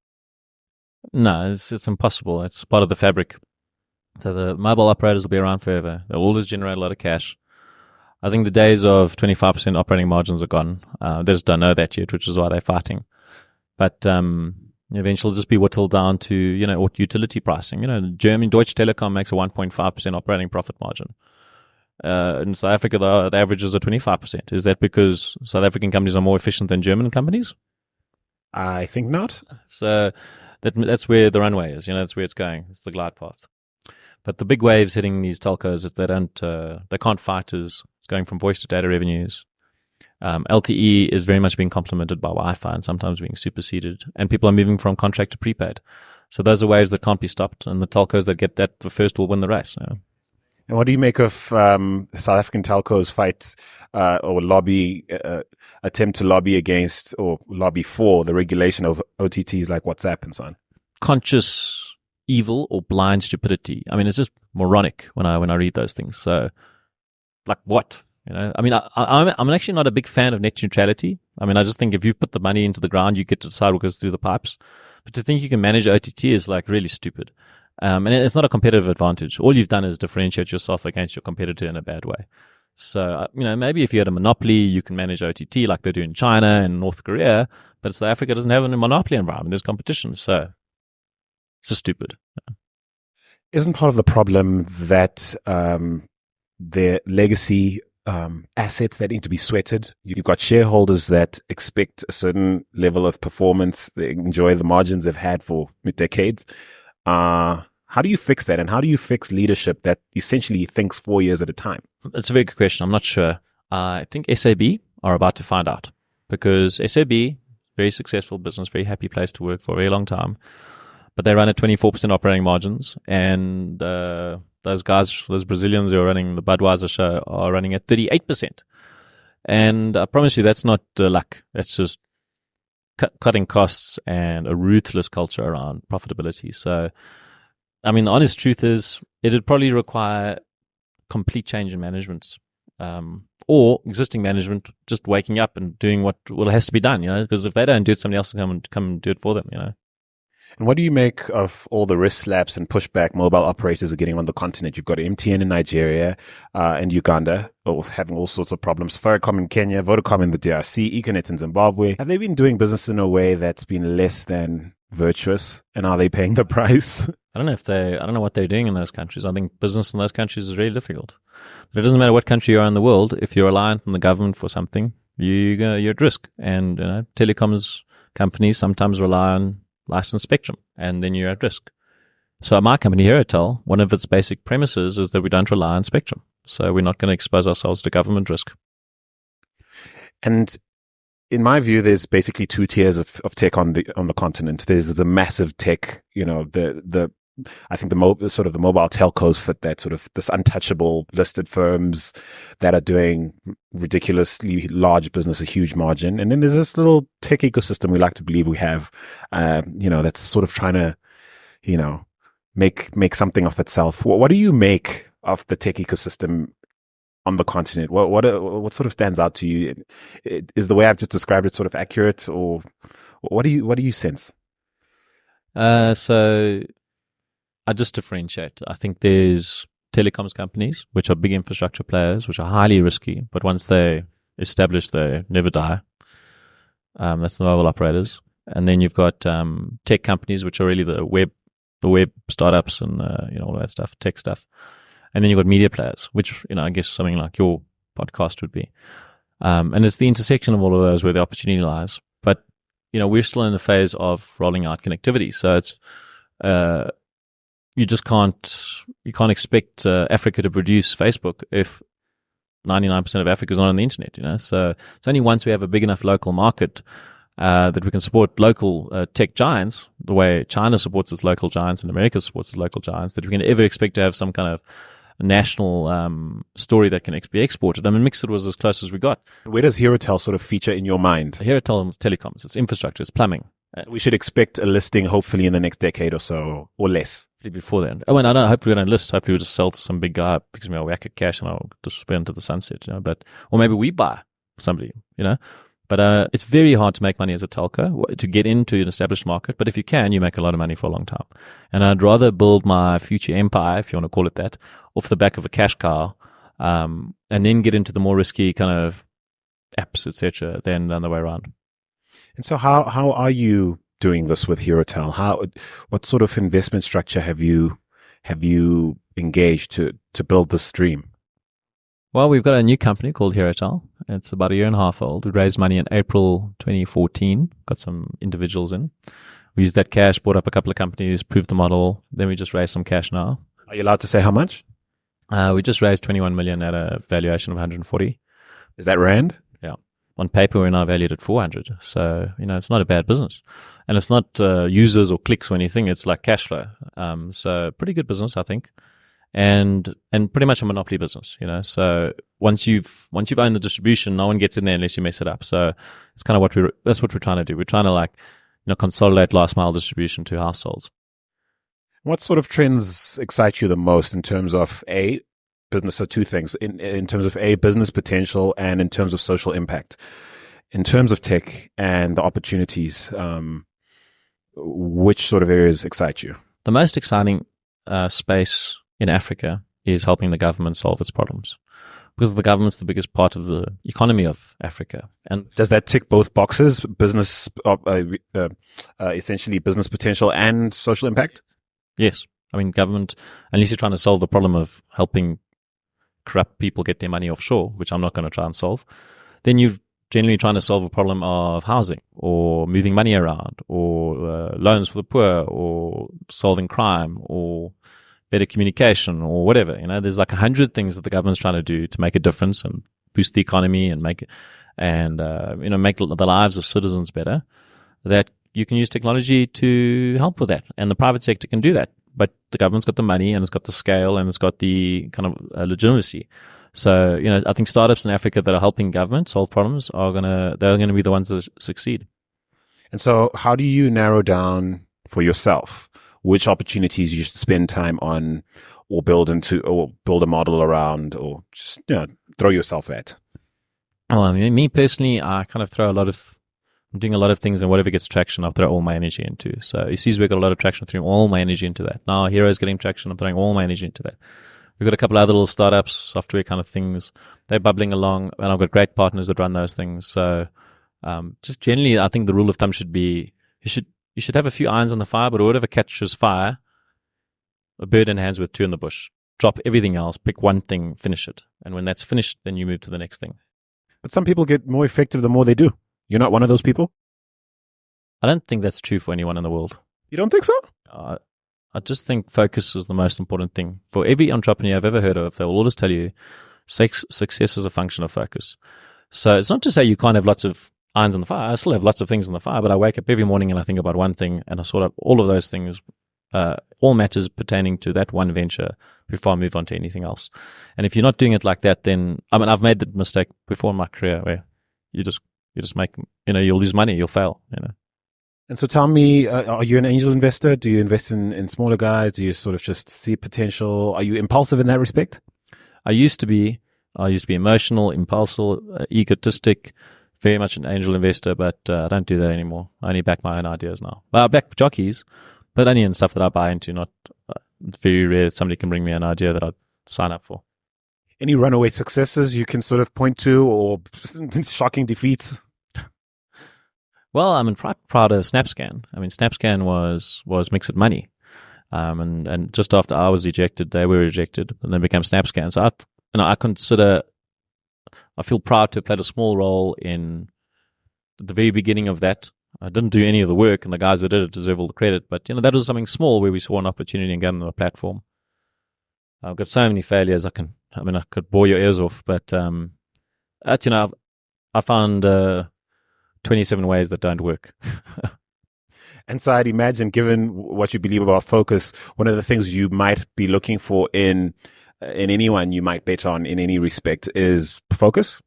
No, it's impossible. It's part of the fabric. So the mobile operators will be around forever. They'll always generate a lot of cash. I think the days of 25% operating margins are gone. They just don't know that yet, which is why they're fighting. But eventually it'll just be whittled down to, utility pricing. German Deutsche Telekom makes a 1.5% operating profit margin. In South Africa, the averages are 25%. Is that because South African companies are more efficient than German companies? I think not. So that's where the runway is. That's where it's going. It's the glide path. But the big waves hitting these telcos, if they can't fight, is it's going from voice to data revenues. LTE is very much being complemented by Wi-Fi and sometimes being superseded. And people are moving from contract to prepaid. So those are waves that can't be stopped. And the telcos that get that the first will win the race. And what do you make of South African telcos fight or attempt to lobby against or lobby for the regulation of OTTs like WhatsApp and so on? Conscious evil or blind stupidity. I mean, it's just moronic when I read those things. So, like what? I mean, I'm actually not a big fan of net neutrality. I mean, I just think if you put the money into the ground, you get to decide what goes through the pipes. But to think you can manage OTT is like really stupid. And it's not a competitive advantage. All you've done is differentiate yourself against your competitor in a bad way. So, maybe if you had a monopoly, you can manage OTT like they do in China and North Korea. But South Africa doesn't have a monopoly environment. There's competition. So, it's just stupid. Isn't part of the problem that their legacy assets that need to be sweated? You've got shareholders that expect a certain level of performance. They enjoy the margins they've had for decades. How do you fix that? And how do you fix leadership that essentially thinks 4 years at a time? It's a very good question. I'm not sure. I think SAB are about to find out, because SAB, very successful business, very happy place to work for a very long time. But they run at 24% operating margins, and those Brazilians who are running the Budweiser show are running at 38%. And I promise you, that's not luck. That's just cutting costs and a ruthless culture around profitability. So, I mean, the honest truth is, it'd probably require complete change in management, or existing management just waking up and doing what has to be done. Because if they don't do it, somebody else will come and do it for them. And what do you make of all the wrist slaps and pushback mobile operators are getting on the continent? You've got MTN in Nigeria and Uganda, having all sorts of problems. Safaricom in Kenya, Vodacom in the DRC, Econet in Zimbabwe. Have they been doing business in a way that's been less than virtuous? And are they paying the price? I don't know what they're doing in those countries. I think business in those countries is really difficult. But it doesn't matter what country you are in the world. If you're reliant on the government for something, you're at risk. And telecoms companies sometimes rely on licensed spectrum, and then you're at risk. So my company, Heritel, one of its basic premises is that we don't rely on spectrum. So we're not going to expose ourselves to government risk. And in my view, there's basically two tiers of tech on the continent. There's the massive tech, I think the mobile telcos fit that sort of this untouchable listed firms that are doing ridiculously large business, a huge margin. And then there's this little tech ecosystem we like to believe we have, that's sort of trying to, make something of itself. What do you make of the tech ecosystem on the continent? What sort of stands out to you? Is the way I've just described it sort of accurate, or what do you sense? So I just differentiate. I think there's telecoms companies, which are big infrastructure players, which are highly risky, but once they establish, they never die. That's the mobile operators. And then you've got tech companies, which are really the web startups and all that stuff, tech stuff. And then you've got media players, which I guess something like your podcast would be. And it's the intersection of all of those where the opportunity lies. But we're still in the phase of rolling out connectivity. So it's, you can't expect Africa to produce Facebook if 99% of Africa is not on the internet, So it's only once we have a big enough local market that we can support local tech giants, the way China supports its local giants and America supports its local giants, that we can ever expect to have some kind of national story that can be exported. I mean, Mxit was as close as we got. Where does HeroTel sort of feature in your mind? HeroTel is telecoms, it's infrastructure, it's plumbing. We should expect a listing hopefully in the next decade or so, or less. Before then. I mean, I don't. Hopefully we don't list. Hopefully we'll just sell to some big guy, picks me a whack of cash, and I'll just spend to the sunset, or maybe we buy somebody, But it's very hard to make money as a telco, to get into an established market. But if you can, you make a lot of money for a long time. And I'd rather build my future empire, if you want to call it that, off the back of a cash cow, and then get into the more risky kind of apps, etc., than the way around. And so how are you doing this with HeroTel? What sort of investment structure have you engaged to build this stream? Well, we've got a new company called HeroTel. It's about a year and a half old. We raised money in April 2014, got some individuals in. We used that cash, bought up a couple of companies, proved the model. Then we just raised some cash now. Are you allowed to say how much? We just raised 21 million at a valuation of 140. Is that rand? Yeah. On paper, we're now valued at 400. So, it's not a bad business. And it's not users or clicks or anything. It's like cash flow. So pretty good business, I think. And pretty much a monopoly business, So once you've owned the distribution, no one gets in there unless you mess it up. So it's kind of that's what we're trying to do. We're trying to consolidate last mile distribution to households. What sort of trends excite you the most in terms of business? So two things in terms of business potential and in terms of social impact. In terms of tech and the opportunities, which sort of areas excite you? The most exciting space in Africa is helping the government solve its problems, because the government's the biggest part of the economy of Africa. And does that tick both boxes, business, essentially business potential and social impact? Yes. I mean, government, unless you're trying to solve the problem of helping corrupt people get their money offshore, which I'm not going to try and solve, then you're generally trying to solve a problem of housing or moving money around or loans for the poor or solving crime or better communication or whatever. There's like 100 things that the government's trying to do to make a difference and boost the economy and make the lives of citizens better, that you can use technology to help with that. And the private sector can do that. But the government's got the money and it's got the scale and it's got the kind of legitimacy. So, I think startups in Africa that are helping government solve problems they're going to be the ones that succeed. And so how do you narrow down for yourself which opportunities you should spend time on or build a model around or just throw yourself at? Well, I mean, me personally, I kind of I'm doing a lot of things, and whatever gets traction, I'll throw all my energy into. So you see, we've got a lot of traction, throwing all my energy into that. Now Hero's getting traction, I'm throwing all my energy into that. We've got a couple of other little startups, software kind of things. They're bubbling along, and I've got great partners that run those things. So just generally, I think the rule of thumb should be you should have a few irons on the fire, but whatever catches fire, a bird in hand's worth two in the bush. Drop everything else, pick one thing, finish it. And when that's finished, then you move to the next thing. But some people get more effective the more they do. You're not one of those people? I don't think that's true for anyone in the world. You don't think so? I just think focus is the most important thing. For every entrepreneur I've ever heard of, they will always tell you success is a function of focus. So it's not to say you can't have lots of irons in the fire. I still have lots of things in the fire, but I wake up every morning and I think about one thing and I sort out all of those things, all matters pertaining to that one venture before I move on to anything else. And if you're not doing it like that, then, I've made the mistake before in my career where you just make, you'll lose money, you'll fail, And so tell me, are you an angel investor? Do you invest in smaller guys? Do you sort of just see potential? Are you impulsive in that respect? I used to be emotional, impulsive, egotistic, very much an angel investor, but I don't do that anymore. I only back my own ideas now. Well, I back jockeys, but only in stuff that I buy into, not very rare that somebody can bring me an idea that I'd sign up for. Any runaway successes you can sort of point to or shocking defeats? Well, I'm proud of SnapScan. I mean, SnapScan was Mxit money. And just after I was ejected, they were ejected and then became SnapScan. So I feel proud to have played a small role in the very beginning of that. I didn't do any of the work, and the guys that did it deserve all the credit. But that was something small where we saw an opportunity and gave them a platform. I've got so many failures. I could bore your ears off, but I found 27 ways that don't work. And so I'd imagine, given what you believe about focus, one of the things you might be looking for in anyone you might bet on in any respect is focus.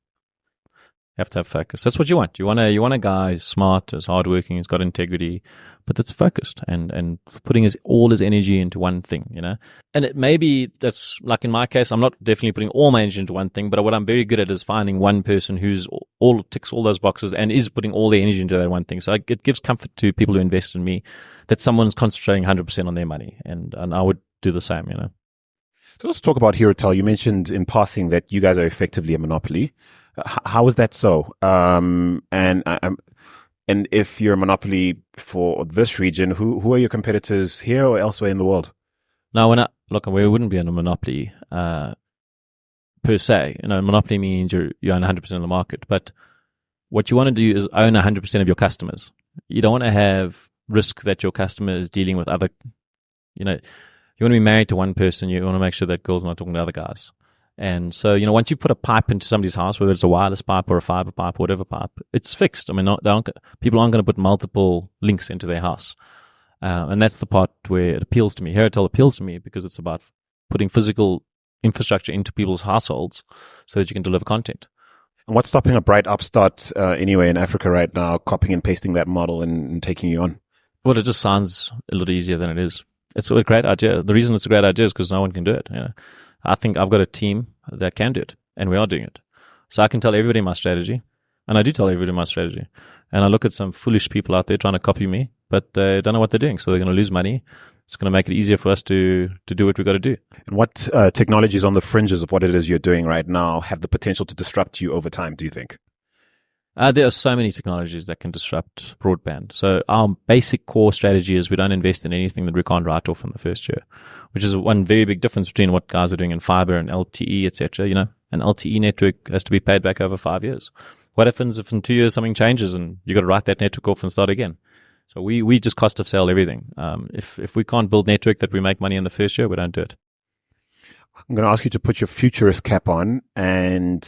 You have to have focus. That's what you want. You want a guy who's smart, who's hardworking, who's got integrity, but that's focused and putting all his energy into one thing, And it maybe that's like in my case, I'm not definitely putting all my energy into one thing, but what I'm very good at is finding one person who's ticks all those boxes and is putting all their energy into that one thing. So it gives comfort to people who invest in me that someone's concentrating 100% on their money, and I would do the same, So let's talk about Herotel. You mentioned in passing that you guys are effectively a monopoly. How is that so? And if you're a monopoly for this region, who are your competitors here or elsewhere in the world? No, we wouldn't be in a monopoly per se. Monopoly means you own 100% of the market. But what you want to do is own 100% of your customers. You don't want to have risk that your customer is dealing with other. You want to be married to one person. You want to make sure that girl's not talking to other guys. And so, once you put a pipe into somebody's house, whether it's a wireless pipe or a fiber pipe or whatever pipe, it's fixed. People aren't going to put multiple links into their house. And that's the part where it appeals to me. Herotel appeals to me because it's about putting physical infrastructure into people's households so that you can deliver content. And what's stopping a bright upstart anyway in Africa right now, copying and pasting that model and taking you on? Well, it just sounds a little easier than it is. It's a great idea. The reason it's a great idea is because no one can do it. I think I've got a team that can do it, and we are doing it. So I can tell everybody my strategy, and I do tell everybody my strategy. And I look at some foolish people out there trying to copy me, but they don't know what they're doing, so they're going to lose money. It's going to make it easier for us to do what we've got to do. And what technologies on the fringes of what it is you're doing right now have the potential to disrupt you over time, do you think? There are so many technologies that can disrupt broadband. So our basic core strategy is we don't invest in anything that we can't write off in the first year, which is one very big difference between what guys are doing in fiber and LTE, etc. An LTE network has to be paid back over 5 years. What happens if in 2 years something changes and you got to write that network off and start again? So we just cost of sell everything. If we can't build network that we make money in the first year, we don't do it. I'm going to ask you to put your futurist cap on and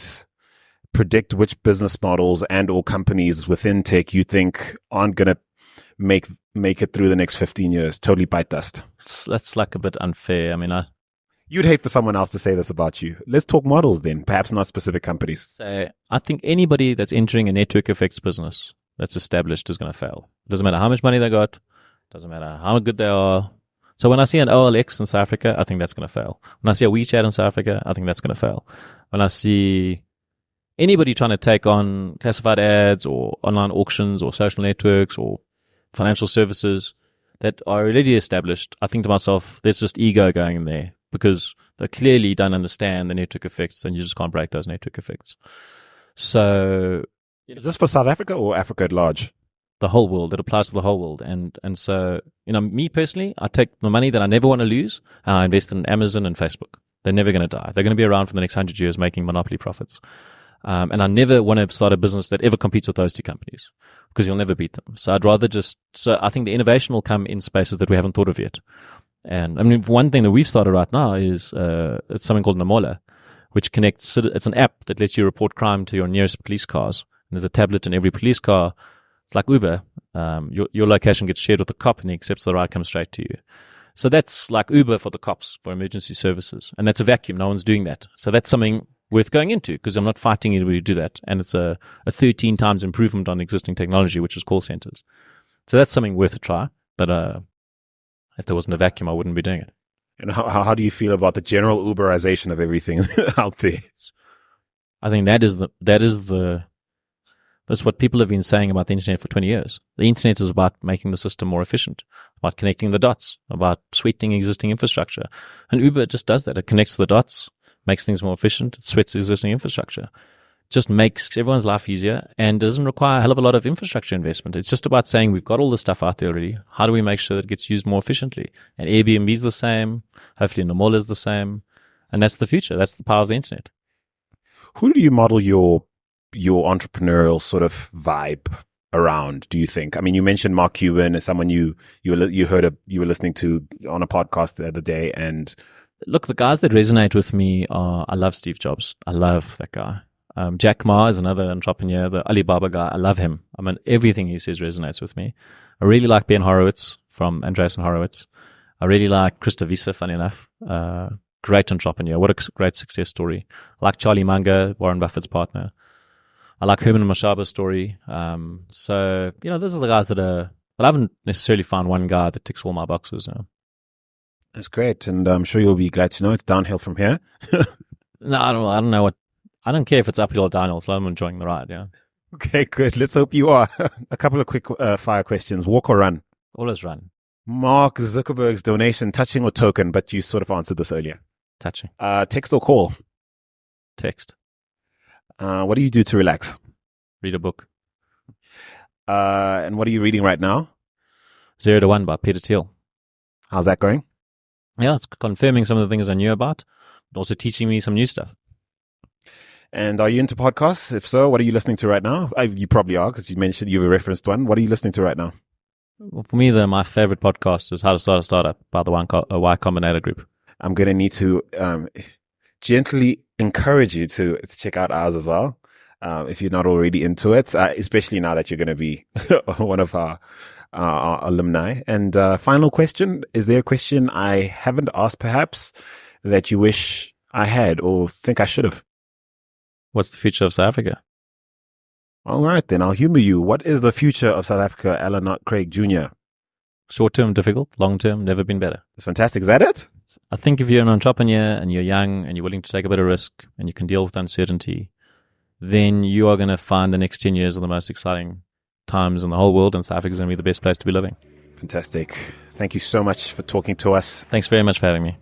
predict which business models and or companies within tech you think aren't going to make it through the next 15 years, totally bite dust. That's like a bit unfair. You'd hate for someone else to say this about you. Let's talk models then, perhaps not specific companies. So I think anybody that's entering a network effects business that's established is going to fail. It doesn't matter how much money they got. Doesn't matter how good they are. So when I see an OLX in South Africa, I think that's going to fail. When I see a WeChat in South Africa, I think that's going to fail. When I see anybody trying to take on classified ads or online auctions or social networks or financial services that are already established, I think to myself, there's just ego going in there because they clearly don't understand the network effects and you just can't break those network effects. So is this for South Africa or Africa at large? The whole world. It applies to the whole world. And so, me personally, I take the money that I never want to lose and I invest in Amazon and Facebook. They're never going to die. They're going to be around for the next 100 years making monopoly profits. And I never want to start a business that ever competes with those two companies because you'll never beat them. So I'd rather so I think the innovation will come in spaces that we haven't thought of yet. And one thing that we've started right now is it's something called Namola, which connects. It's an app that lets you report crime to your nearest police cars. And there's a tablet in every police car. It's like Uber. Your location gets shared with the cop and he accepts the ride comes straight to you. So that's like Uber for the cops, for emergency services. And that's a vacuum. No one's doing that. So that's something worth going into because I'm not fighting anybody to do that. And it's a 13 times improvement on existing technology, which is call centers. So that's something worth a try. But if there wasn't a vacuum, I wouldn't be doing it. And how do you feel about the general Uberization of everything out there? I think that's what people have been saying about the internet for 20 years. The internet is about making the system more efficient, about connecting the dots, about sweetening existing infrastructure. And Uber just does that. It connects the dots, makes things more efficient, it sweats existing infrastructure. Just makes everyone's life easier and doesn't require a hell of a lot of infrastructure investment. It's just about saying we've got all this stuff out there already. How do we make sure that it gets used more efficiently? And Airbnb is the same. Hopefully Namola is the same. And that's the future. That's the power of the internet. Who do you model your entrepreneurial sort of vibe around, do you think? I mean, you mentioned Mark Cuban as someone you were listening to on a podcast the other day, and Look, the guys that resonate with me are, I love Steve Jobs. I love that guy. Jack Ma is another entrepreneur, the Alibaba guy. I love him. I mean, everything he says resonates with me. I really like Ben Horowitz from Andreessen Horowitz. I really like Krista Visa, funny enough. Great entrepreneur. What a great success story. I like Charlie Munger, Warren Buffett's partner. I like Herman Mashaba's story. So, those are the guys that I haven't necessarily found one guy that ticks all my boxes. that's great. And I'm sure you'll be glad to know it's downhill from here. No, I don't know I don't care if it's uphill or downhill, so I'm enjoying the ride, yeah. Okay, good. Let's hope you are. A couple of quick fire questions. Walk or run? Always run. Mark Zuckerberg's donation, touching or token? But you sort of answered this earlier. Touching. Text or call? Text. What do you do to relax? Read a book. And what are you reading right now? 0 to 1 by Peter Thiel. How's that going? Yeah, it's confirming some of the things I knew about, but also teaching me some new stuff. And are you into podcasts? If so, what are you listening to right now? You probably are, because you mentioned you referenced one. What are you listening to right now? Well, for me, my favorite podcast is How to Start a Startup by the Y Combinator Group. I'm going to need to gently encourage you to check out ours as well, if you're not already into it, especially now that you're going to be one of our alumni. And final question, is there a question I haven't asked perhaps that you wish I had or think I should have? What's the future of South Africa? All right, then I'll humor you. What is the future of South Africa, Alan Knott-Craig Jr.? Short-term, difficult. Long-term, never been better. That's fantastic. Is that it? I think if you're an entrepreneur and you're young and you're willing to take a bit of risk and you can deal with uncertainty, then you are going to find the next 10 years are the most exciting times in the whole world, and South Africa is going to be the best place to be living. Fantastic. Thank you so much for talking to us. Thanks very much for having me.